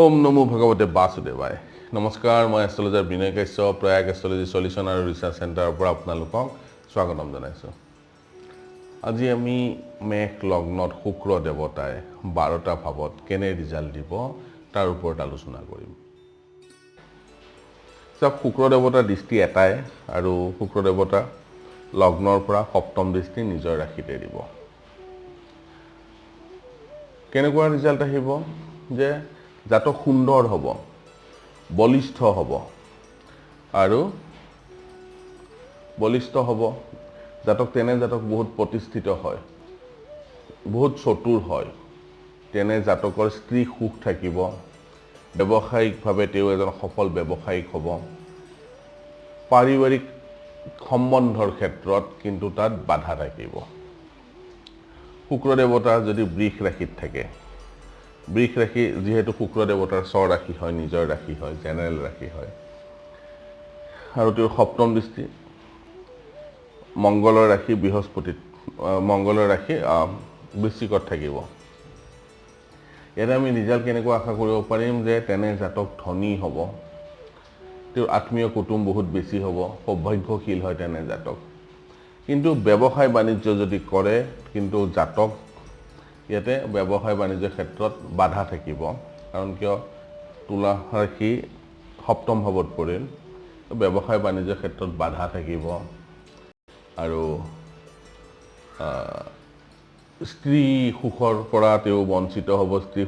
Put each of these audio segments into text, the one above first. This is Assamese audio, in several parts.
ওম নমো ভগৱতে বাসুদেৱায়। নমস্কাৰ, মই এষ্ট্ৰলজাৰ বিনয় কাশ্যপ, প্ৰয়াগ এষ্ট্ৰলজি সলিউশ্যন আৰু ৰিচাৰ্চ চেণ্টাৰৰ পৰা আপোনালোকক স্বাগতম জনাইছোঁ। আজি আমি মেঘ লগ্নত শুক্ৰ দেৱতাই 12টা ভাৱত কেনে ৰিজাল্ট দিব তাৰ ওপৰত আলোচনা কৰিম। চাওক, শুক্ৰ দেৱতাৰ দৃষ্টি এটাই আৰু শুক্ৰ দেৱতা লগ্নৰ পৰা সপ্তম দৃষ্টি নিজৰ ৰাশিতে দিব। কেনেকুৱা ৰিজাল্ট আহিব যে জাতক সুন্দৰ হ'ব, বলিষ্ঠ হ'ব আৰু তেনে জাতক বহুত প্ৰতিষ্ঠিত হয়, বহুত চতুৰ হয়। তেনে জাতকৰ স্ত্ৰী সুখ থাকিব, ব্যৱসায়িকভাৱে তেওঁ এজন সফল ব্যৱসায়িক হ'ব। পাৰিবাৰিক সম্বন্ধৰ ক্ষেত্ৰত কিন্তু তাত বাধা থাকিব। শুক্ৰ দেৱতা যদি বৃষ ৰাশিত থাকে, বৃষ ৰাশি যিহেতু শুক্ৰ দেৱতাৰ স্বৰ ৰাশি হয়, নিজৰ ৰাশি হয়, জেনেৰেল ৰাশি হয়, আৰু তেওঁৰ সপ্তম দৃষ্টি মংগলৰ ৰাশি বৃশ্চিকত থাকিব। ইয়াতে আমি ৰিজাল্ট কেনেকুৱা আশা কৰিব পাৰিম যে তেনে জাতক ধনী হ'ব, তেওঁৰ আত্মীয় কুটুম বহুত বেছি হ'ব, সৌভাগ্যশীল হয় তেনে জাতক। কিন্তু ব্যৱসায় বাণিজ্য যদি কৰে, কিন্তু জাতক ইয়াতে ব্যৱসায় বাণিজ্যৰ ক্ষেত্ৰত বাধা থাকিব। কাৰণ কিয়, তুলা ৰাশি সপ্তম ভাৱত পৰিল, ব্যৱসায় বাণিজ্যৰ ক্ষেত্ৰত বাধা থাকিব আৰু স্ত্ৰী সুখৰ পৰা তেওঁ বঞ্চিত হ'ব, স্ত্ৰী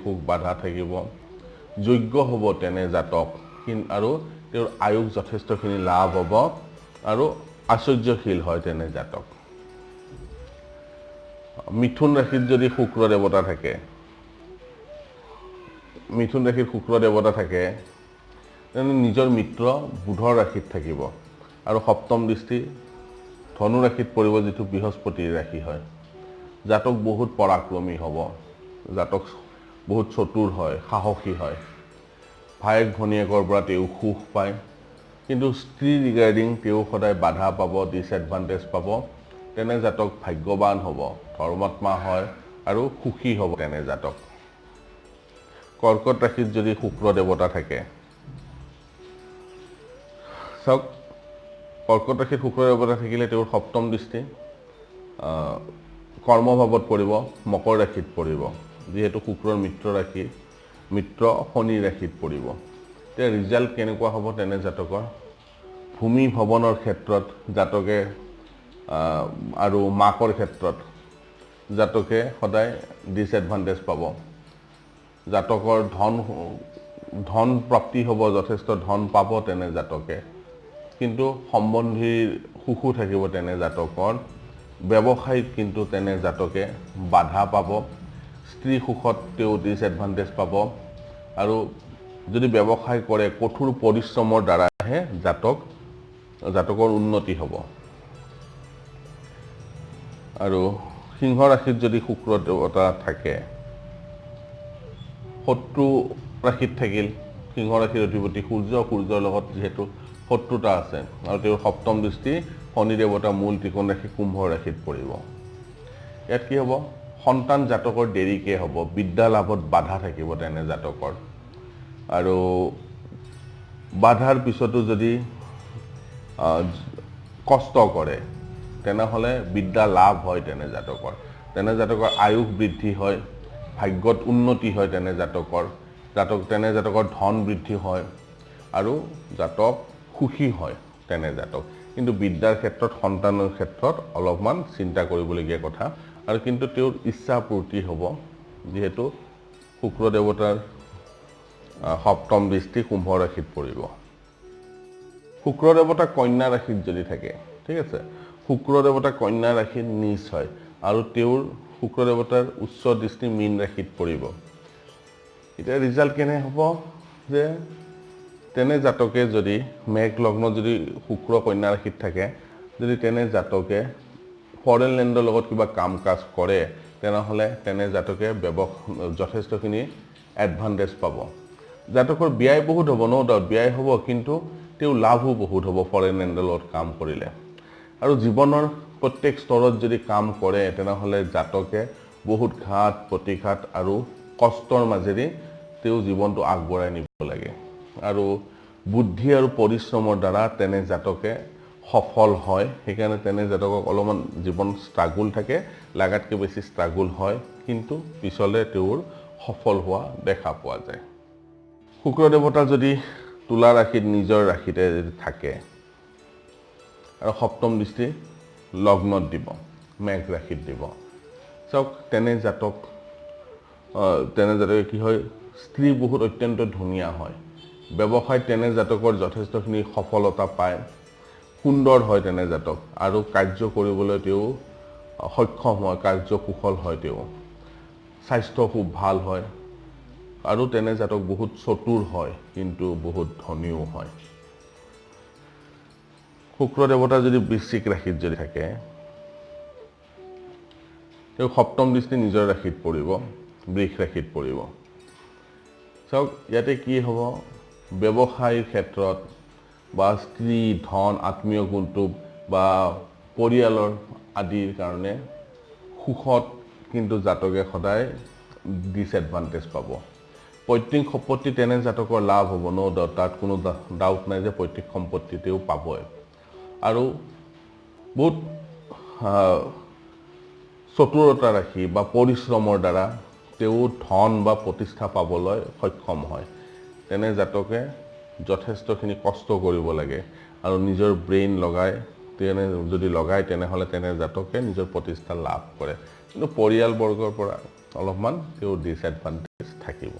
সুখ বাধা থাকিব। যোগ্য হ'ব তেনে জাতক, আৰু তেওঁৰ আয়ুস যথেষ্টখিনি লাভ হ'ব আৰু আশ্চৰ্যশীল হয় তেনে জাতক। মিথুন ৰাশিত যদি শুক্ৰ দেৱতা থাকে, তেনে নিজৰ মিত্ৰ বুধৰ ৰাশিত থাকিব আৰু সপ্তম দৃষ্টি ধনু ৰাশিত পৰিব, যিটো বৃহস্পতিৰ ৰাশি হয়। জাতক বহুত পৰাক্ৰমী হ'ব, জাতক বহুত চতুৰ হয়, সাহসী হয়। ভায়েক ভনীয়েকৰ পৰা তেওঁ সুখ পায়, কিন্তু স্ত্ৰী ৰিগাৰ্ডিং তেওঁ সদায় বাধা পাব, ডিছএডভান্টেজ পাব। তেনে জাতক ভাগ্যৱান হ'ব, ধৰ্মাত্মা হয় আৰু সুখী হ'ব তেনে জাতক। কৰ্কট ৰাশিত যদি শুক্ৰ দেৱতা থাকে, চাওক, কৰ্কট ৰাশিত শুক্ৰ দেৱতা থাকিলে তেওঁৰ সপ্তম দৃষ্টি কৰ্মভাৱত পৰিব, মকৰ ৰাশিত পৰিব, যিহেতু শুক্ৰৰ মিত্ৰ শনি ৰাশিত পৰিব। এতিয়া ৰিজাল্ট কেনেকুৱা হ'ব তেনে জাতকৰ? ভূমি ভৱনৰ ক্ষেত্ৰত জাতকে আৰু মাকৰ ক্ষেত্ৰত জাতকে সদায় ডিছএডভান্টেজ পাব। জাতকৰ ধন প্ৰাপ্তি হ'ব, যথেষ্ট ধন পাব তেনে জাতকে, কিন্তু সম্বন্ধীৰ সুখো থাকিব তেনে জাতকৰ। ব্যৱসায়িক কিন্তু তেনে জাতকে বাধা পাব, স্ত্ৰী সুখত তেওঁ ডিছএডভান্টেজ পাব আৰু যদি ব্যৱসায় কৰে কঠোৰ পৰিশ্ৰমৰ দ্বাৰাহে জাতকৰ উন্নতি হ'ব। আৰু সিংহ ৰাশিত যদি শুক্ৰ দেৱতা থাকে, শত্ৰু ৰাশিত থাকিল, সিংহ ৰাশিৰ অধিপতি সূৰ্যৰ লগত যিহেতু শত্ৰুতা আছে, আৰু তেওঁৰ সপ্তম দৃষ্টি শনি দেৱতা মূল ত্ৰিকোণ ৰাশি কুম্ভ ৰাশিত পৰিব। ইয়াত কি হ'ব? সন্তান জাতকৰ দেৰিকৈ হ'ব, বিদ্যা লাভত বাধা থাকিব তেনে জাতকৰ, আৰু বাধাৰ পিছতো যদি কষ্ট কৰে তেনেহ'লে বিদ্যা লাভ হয় তেনে জাতকৰ। আয়ুস বৃদ্ধি হয়, ভাগ্যত উন্নতি হয় তেনে জাতকৰ ধন বৃদ্ধি হয় আৰু জাতক সুখী হয় তেনে জাতক। কিন্তু বিদ্যাৰ ক্ষেত্ৰত, সন্তানৰ ক্ষেত্ৰত অলপমান চিন্তা কৰিবলগীয়া কথা। আৰু কিন্তু তেওঁৰ ইচ্ছা পূৰ্তি হ'ব, যিহেতু শুক্ৰ দেৱতাৰ সপ্তম দৃষ্টি কুম্ভ ৰাশিত পৰিব। শুক্ৰ দেৱতা কন্যা ৰাশিত যদি থাকে, ঠিক আছে, শুক্ৰ দেৱতা কন্যা ৰাশিত নিজ হয় আৰু তেওঁৰ শুক্ৰ দেৱতাৰ উচ্চ দৃষ্টি মীন ৰাশিত পৰিব। এতিয়া ৰিজাল্ট কেনে হ'ব যে তেনে জাতকে যদি মেঘ লগ্নত যদি শুক্ৰ কন্যা ৰাশিত থাকে, যদি তেনে জাতকে ফৰেন লেণ্ডৰ লগত কিবা কাম কাজ কৰে, তেনেহ'লে তেনে জাতকে যথেষ্টখিনি এডভান্টেজ পাব। জাতকৰ ব্যয় বহুত হ'ব, ন ডাউট ব্যয় হ'ব, কিন্তু তেওঁ লাভো বহুত হ'ব ফৰেন লেণ্ডৰ লগত কাম কৰিলে। আৰু জীৱনৰ প্ৰত্যেক স্তৰত যদি কাম কৰে, তেনেহ'লে জাতকে বহুত ঘাত প্ৰতিঘাত আৰু কষ্টৰ মাজেদি তেওঁ জীৱনটো আগবঢ়াই নিব লাগে আৰু বুদ্ধি আৰু পৰিশ্ৰমৰ দ্বাৰা তেনে জাতকে সফল হয় সেইকাৰণে তেনে জাতকক অলপমান জীৱন ষ্ট্ৰাগল থাকে লাগাতকৈ বেছি ষ্ট্ৰাগল হয় কিন্তু পিছলৈ তেওঁৰ সফল হোৱা দেখা পোৱা যায় শুক্ৰ দেৱতা যদি তুলা ৰাশিত নিজৰ ৰাশিতে যদি থাকে আৰু সপ্তম দৃষ্টি লগ্নত দিব মেঘ ৰাশিত দিব চাওক তেনে জাতকে কি হয় স্ত্ৰী বহুত অত্যন্ত ধুনীয়া হয় ব্যৱসায়ত তেনে জাতকৰ যথেষ্টখিনি সফলতা পায় সুন্দৰ হয় তেনে জাতক আৰু কাৰ্য কৰিবলৈ তেওঁ সক্ষম হয় কাৰ্য কুশল হয় তেওঁ স্বাস্থ্য খুব ভাল হয় আৰু তেনে জাতক বহুত চতুৰ হয় কিন্তু বহুত ধনীও হয় শুক্ৰ দেৱতা যদি বৃশ্চিক ৰাশিত যদি থাকে তেওঁ সপ্তম দৃষ্টি নিজৰ ৰাশিত পৰিব বৃষ ৰাশিত পৰিব চাওক ইয়াতে কি হ'ব ব্যৱসায়ৰ ক্ষেত্ৰত বা স্ত্ৰী ধন আত্মীয় কুটুম বা পৰিয়ালৰ আদিৰ কাৰণে সুখত কিন্তু জাতকে সদায় ডিসএডভান্টেজ পাব পৈতৃক সম্পত্তি তেনে জাতকৰ লাভ হ'ব নো ডাউট তাত কোনো ডাউট নাই যে পৈতৃক সম্পত্তি তেওঁ পাবই আৰু বহুত চতুৰতা ৰাখি বা পৰিশ্ৰমৰ দ্বাৰা তেওঁ ধন বা প্ৰতিষ্ঠা পাবলৈ সক্ষম হয় তেনে জাতকে যথেষ্টখিনি কষ্ট কৰিব লাগে আৰু নিজৰ ব্ৰেইন লগাই যদি লগায় তেনেহ'লে তেনে জাতকে নিজৰ প্ৰতিষ্ঠা লাভ কৰে কিন্তু পৰিয়ালবৰ্গৰ পৰা অলপমান তেওঁ ডিসএডভান্টেজ থাকিব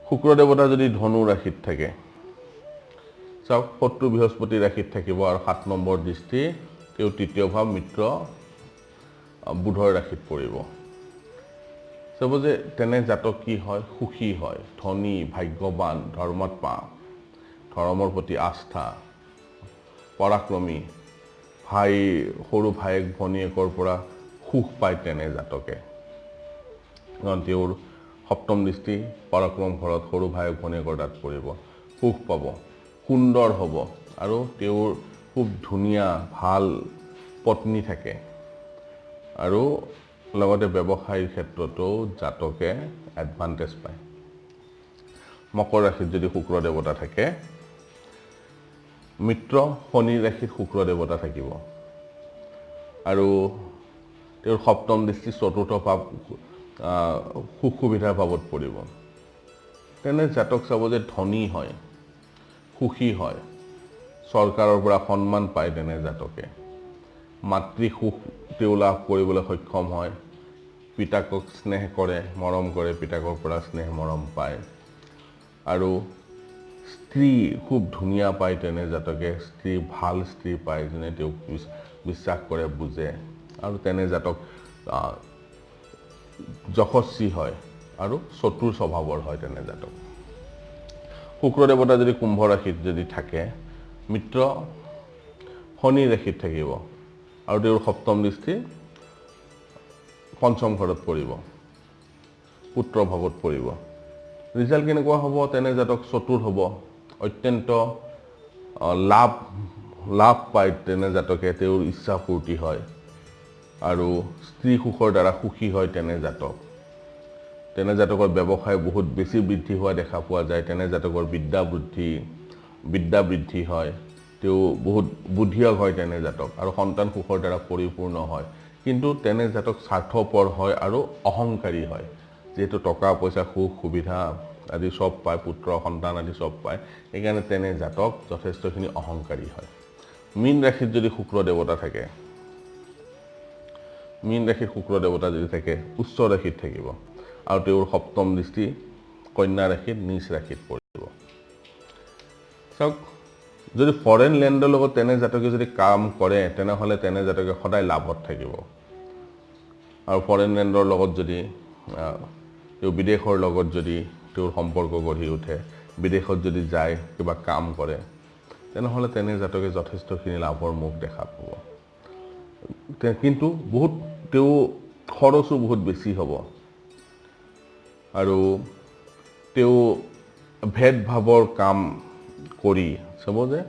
শুক্ৰ দেৱতা যদি ধনু ৰাশিত থাকে চাওক শত্ৰু বৃহস্পতি ৰাশিত থাকিব আৰু 7 নম্বৰ দৃষ্টি তেওঁ তৃতীয় ভাৱ মিত্ৰ বুধৰ ৰাশিত পৰিব চাব যে তেনে জাতক কি হয় সুখী হয় ধনী ভাগ্যৱান ধৰ্মাত্মা ধৰ্মৰ প্ৰতি আস্থা পৰাক্ৰমী সৰু ভায়েক ভনীয়েকৰ পৰা সুখ পায় তেনে জাতকে কাৰণ তেওঁৰ সপ্তম দৃষ্টি পৰাক্ৰম ঘৰত সৰু ভায়েক ভনীয়েকৰ তাত পৰিব সুখ পাব সুন্দৰ হ'ব আৰু তেওঁৰ খুব ধুনীয়া ভাল পত্নী থাকে আৰু লগতে ব্যৱসায়ৰ ক্ষেত্ৰতো জাতকে এডভান্টেজ পায় মকৰ ৰাশিত যদি শুক্ৰ দেৱতা থাকে মিত্ৰ শনি ৰাশিত শুক্ৰ দেৱতা থাকিব আৰু তেওঁৰ সপ্তম দৃষ্টি চতুৰ্থ ভাৱ সুখ সুবিধাৰ ভাৱত পৰিব তেনে জাতক চাব যে ধনী হয় সুখী হয় চৰকাৰৰ পৰা সন্মান পায় তেনে জাতকে মাতৃ সুখ তেওঁ লাভ কৰিবলৈ সক্ষম হয় পিতাকক স্নেহ কৰে মৰম কৰে পিতাকৰ পৰা স্নেহ মৰম পায় আৰু স্ত্ৰী খুব ধুনীয়া পায় তেনে জাতকে স্ত্ৰী ভাল স্ত্ৰী পায় যেনে তেওঁক বিশ্বাস কৰে বুজে আৰু তেনে জাতক যশস্বী হয় আৰু চতুৰ স্বভাৱৰ হয় তেনে জাতক শুক্ৰ দেৱতা যদি কুম্ভ ৰাশিত যদি থাকে মিত্ৰ শনি ৰাশিত থাকিব আৰু তেওঁৰ সপ্তম দৃষ্টি পঞ্চম ঘৰত পৰিব পুত্ৰ ভাৱত পৰিব ৰিজাল্ট কেনেকুৱা হ'ব তেনে জাতক চতুৰ হ'ব অত্যন্ত লাভ পায় তেনে জাতকে তেওঁৰ ইচ্ছা পূৰ্তি হয় আৰু স্ত্ৰী সুখৰ দ্বাৰা সুখী হয় তেনে জাতকৰ ব্যৱসায় বহুত বেছি বৃদ্ধি হোৱা দেখা পোৱা যায় তেনে জাতকৰ বিদ্যা বৃদ্ধি হয় তেওঁ বহুত বুদ্ধিয়ক হয় তেনে জাতক আৰু সন্তান সুখৰ দ্বাৰা পৰিপূৰ্ণ হয় কিন্তু তেনে জাতক স্বাৰ্থপৰ হয় আৰু অহংকাৰী হয় যেহেতু টকা পইচা সুখ সুবিধা আদি সব পায় পুত্ৰ সন্তান আদি সব পায় সেইকাৰণে তেনে জাতক যথেষ্টখিনি অহংকাৰী হয় মীন ৰাশিত যদি শুক্ৰ দেৱতা থাকে মীন ৰাশিত শুক্ৰ দেৱতা যদি থাকে উচ্চ ৰাশিত থাকিব আৰু তেওঁৰ সপ্তম দৃষ্টি কন্যা ৰাশিত নিজ ৰাশিত পৰিব চাওক যদি ফৰেন লেণ্ডৰ লগত তেনে জাতকে যদি কাম কৰে তেনেহ'লে তেনে জাতকে সদায় লাভত থাকিব আৰু ফৰেন লেণ্ডৰ লগত যদি তেওঁ বিদেশৰ লগত যদি তেওঁৰ সম্পৰ্ক গঢ়ি উঠে বিদেশত যদি যায় কিবা কাম কৰে তেনেহ'লে তেনে জাতকে যথেষ্টখিনি লাভৰ মুখ দেখা পাব কিন্তু বহুত তেওঁ খৰচো বহুত বেছি হ'ব আৰু তেওঁ ভেদভাৱৰ কাম কৰি চাব যে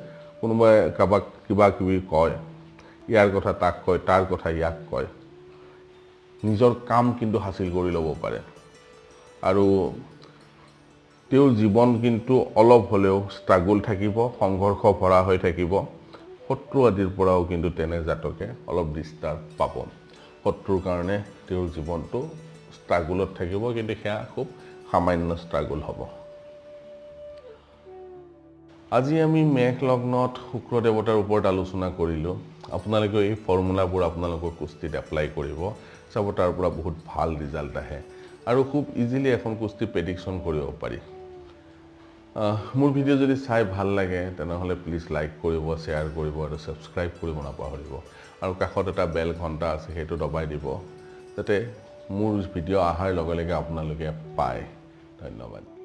কোনোবাই কাৰোবাক কিবা কিবি কয় ইয়াৰ কথা তাক কয় তাৰ কথা ইয়াক কয় নিজৰ কাম কিন্তু হাসিল কৰি ল'ব পাৰে আৰু তেওঁৰ জীৱন কিন্তু অলপ হ'লেও ষ্ট্ৰাগল থাকিব, সংঘৰ্ষ ভৰা হৈ থাকিব। শত্ৰু আদিৰ পৰাও কিন্তু তেনে জাতকে অলপ ডিষ্টাৰ্ব পাব। শত্ৰুৰ কাৰণে তেওঁৰ জীৱনটো ষ্ট্ৰাগলত থাকিব, কিন্তু সেয়া খুব সামান্য ষ্ট্ৰাগল হ'ব। আজি আমি মেঘ লগ্নত শুক্ৰ দেৱতাৰ ওপৰত আলোচনা কৰিলোঁ। আপোনালোকে এই ফৰ্মুলাবোৰ আপোনালোকৰ কুস্তিত এপ্লাই কৰিব, চাব তাৰ পৰা বহুত ভাল ৰিজাল্ট আহে আৰু খুব ইজিলি এখন কুস্তি প্ৰেডিকশ্যন কৰিব পাৰি। মোৰ ভিডিঅ' যদি চাই ভাল লাগে তেনেহ'লে প্লিজ লাইক কৰিব, শ্বেয়াৰ কৰিব আৰু ছাবস্ক্ৰাইব কৰিব নাপাহৰিব। আৰু কাষত এটা বেল ঘণ্টা আছে, সেইটো দবাই দিব যাতে মোৰ ভিডিঅ' অহাৰ লগে লগে আপোনালোকে পায়। ধন্যবাদ।